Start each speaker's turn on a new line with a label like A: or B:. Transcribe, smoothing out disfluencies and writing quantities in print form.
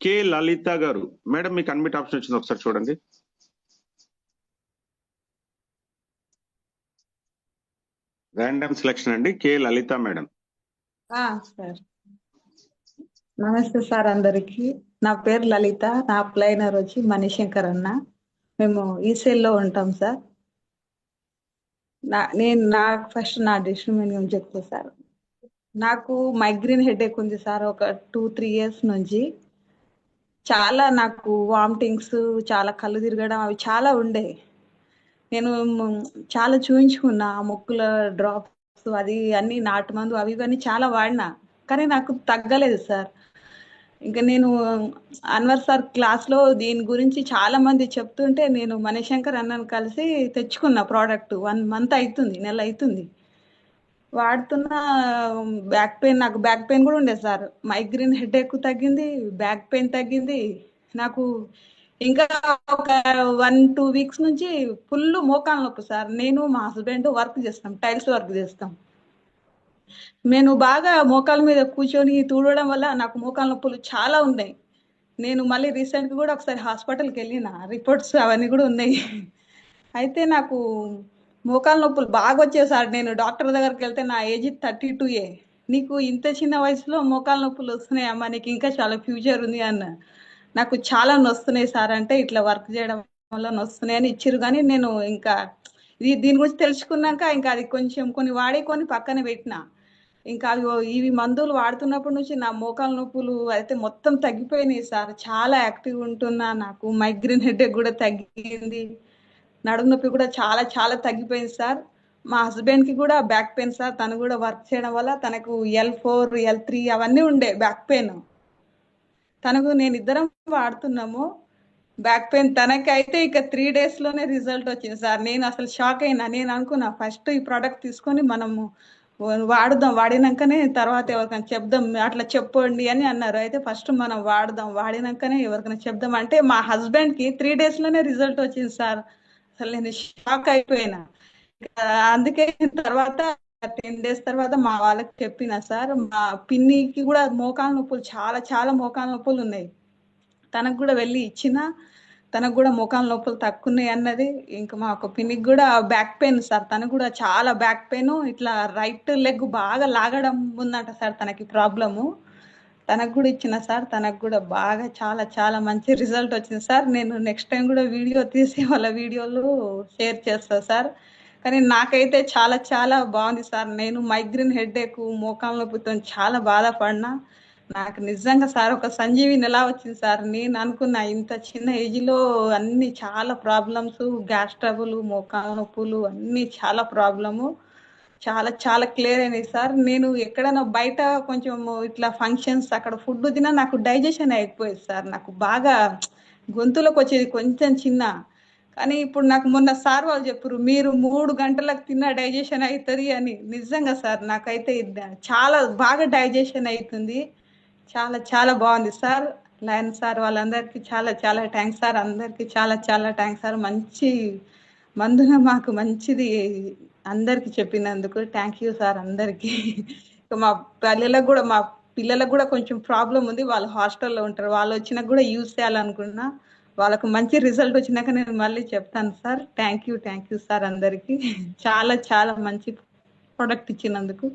A: కే లలిత గారు. మేడం మీకు అన్మిట్ ఆప్షన్ వచ్చింది, ఒకసారి చూడండి. ర్యాండమ్ సెలక్షన్ అండి. కే లలిత మేడం.
B: సార్ నమస్తే సార్ అందరికి. నా పేరు లలిత, నా అప్లైనర్ వచ్చి మణిశంకర్ అన్న. మేము ఈసెల్లో ఉంటాం సార్. నాకు ఫస్ట్ నా డిస్ట్రిబ్యూషన్ గురించి చెప్తా సార్. నాకు మైగ్రేన్ హెడేక్ ఉంది సార్, ఒక 2-3 years నుంచి. చాలా నాకు వామిటింగ్స్, చాలా కళ్ళు తిరగడం అవి చాలా ఉండే. నేను చాలా చూయించుకున్నా, ముక్కుల డ్రాప్స్ అది అన్ని నాటు మందు అవి ఇవన్నీ చాలా వాడినా, కానీ నాకు తగ్గలేదు సార్. ఇంకా నేను అన్వర్ సార్ క్లాస్లో దీని గురించి చాలా మంది చెప్తుంటే నేను మణిశంకర్ అన్నను కలిసి తెచ్చుకున్న ప్రోడక్ట్. 1 month అవుతుంది, నెల అవుతుంది వాడుతున్న. నాకు బ్యాక్ పెయిన్ కూడా ఉండే సార్. మైగ్రేన్ హెడేక్ తగ్గింది, బ్యాక్ పెయిన్ తగ్గింది నాకు. ఇంకా ఒక 1-2 weeks నుంచి ఫుల్ మోకాలు నొప్పి సార్. నేను మా హస్బెండ్ వర్క్ చేస్తాం, టైల్స్ వర్క్ చేస్తాం. నేను బాగా మోకాల మీద కూర్చొని తూడడం వల్ల నాకు మోకాల నొప్పులు చాలా ఉన్నాయి. నేను మళ్ళీ రీసెంట్గా కూడా ఒకసారి హాస్పిటల్కి వెళ్ళిన, రిపోర్ట్స్ అవన్నీ కూడా ఉన్నాయి. అయితే నాకు మోకాల నొప్పులు బాగా వచ్చాయి సార్. నేను డాక్టర్ దగ్గరికి వెళ్తే నా ఏజ్ 32 నీకు ఇంత చిన్న వయసులో మోకాల నొప్పులు వస్తున్నాయి అమ్మా, నీకు ఇంకా చాలా ఫ్యూచర్ ఉంది అన్న. నాకు చాలా నొస్తున్నాయి సార్ అంటే, ఇట్లా వర్క్ చేయడం వల్ల నొస్తున్నాయి అని ఇచ్చిర్రు. కానీ నేను ఇంకా దీని గురించి తెలుసుకున్నాక ఇంకా అది కొంచెం కొన్ని వాడి కొన్ని పక్కన పెట్టిన. ఇంకా ఇవి మందులు వాడుతున్నప్పటి నుంచి నా మోకాల నొప్పులు అయితే మొత్తం తగ్గిపోయినాయి సార్. చాలా యాక్టివ్ ఉంటున్నా, నాకు మైగ్రేన్ హెడేక్ కూడా తగ్గింది, నడుము నొప్పి కూడా చాలా చాలా తగ్గిపోయింది సార్. మా హస్బెండ్కి కూడా బ్యాక్ పెయిన్ సార్. తను కూడా వర్క్ చేయడం వల్ల తనకు L4 L3 అవన్నీ ఉండే బ్యాక్ పెయిన్. తనకు నేను ఇద్దరం వాడుతున్నాము. బ్యాక్ పెయిన్ తనకి అయితే ఇక 3 daysలోనే రిజల్ట్ వచ్చింది సార్. నేను అసలు షాక్ అయినా. నేను అనుకున్నా ఫస్ట్ ఈ ప్రోడక్ట్ తీసుకొని మనము వాడుదాం, వాడినాకనే తర్వాత ఎవరికైనా చెప్దాం, అట్లా చెప్పండి అని అన్నారు. అయితే ఫస్ట్ మనం వాడదాం, వాడినాకనే ఎవరికైనా చెప్దాం అంటే మా హస్బెండ్కి 3 daysలోనే రిజల్ట్ వచ్చింది సార్. అసలు నేను షాక్ అయిపోయినా. అందుకే తర్వాత 10 days తర్వాత మా వాళ్ళకి చెప్పిన సార్. మా పిన్నికి కూడా మోకాల నొప్పులు చాలా చాలా మోకాల నొప్పులు ఉన్నాయి. తనకు కూడా వెళ్ళి ఇచ్చిన, తనకు కూడా మోకాల నొప్పులు తక్కున్నాయి అన్నది. ఇంకా మా ఒక పిన్నికి కూడా బ్యాక్ పెయిన్ సార్. తనకు కూడా చాలా బ్యాక్ పెయిన్, ఇట్లా రైట్ లెగ్ బాగా లాగడం ఉందంట సార్ తనకి ప్రాబ్లము. తనకు కూడా ఇచ్చిన సార్. తనకు కూడా బాగా చాలా చాలా మంచి రిజల్ట్ వచ్చింది సార్. నేను నెక్స్ట్ టైం కూడా వీడియో తీసి వాళ్ళ వీడియోలు షేర్ చేస్తా సార్. కానీ నాకైతే చాలా చాలా బాగుంది సార్. నేను మైగ్రేన్ హెడేక్, మోకాల నొప్పితో చాలా బాధపడినా. నాకు నిజంగా సార్ ఒక సంజీవిని ఎలా వచ్చింది సార్. నేను అనుకున్నా ఇంత చిన్న ఏజ్లో అన్ని చాలా ప్రాబ్లమ్స్, గ్యాస్ ట్రబుల్, మోకాల నొప్పులు అన్ని చాలా ప్రాబ్లము, చాలా చాలా క్లియర్ అయినాయి సార్. నేను ఎక్కడైనా బయట కొంచెం ఇట్లా ఫంక్షన్స్ అక్కడ ఫుడ్ తిన్నా నాకు డైజెషన్ అయిపోయేది సార్. నాకు బాగా గొంతులోకి వచ్చేది కొంచెం చిన్న. కానీ ఇప్పుడు నాకు మొన్న సార్ వాళ్ళు చెప్పారు, మీరు 3 గంటలకు తిన్న డైజెషన్ అవుతుంది అని. నిజంగా సార్ నాకైతే చాలా బాగా డైజెషన్ అవుతుంది. చాలా చాలా బాగుంది సార్. లయన్ సార్ వాళ్ళందరికీ చాలా చాలా థ్యాంక్స్ సార్. అందరికీ చాలా చాలా థ్యాంక్స్ సార్. మంచి మందుగా మాకు మంచిది అందరికి చెప్పినందుకు థ్యాంక్ యూ సార్ అందరికీ. మా పిల్లలకు కూడా కొంచెం ప్రాబ్లం ఉంది, వాళ్ళు హాస్టల్లో ఉంటారు. వాళ్ళు వచ్చినాక కూడా యూజ్ చేయాలనుకున్నా. వాళ్ళకు మంచి రిజల్ట్ వచ్చినాక నేను మళ్ళీ చెప్తాను సార్. థ్యాంక్ యూ సార్ అందరికీ. చాలా చాలా మంచి ప్రోడక్ట్ ఇచ్చినందుకు.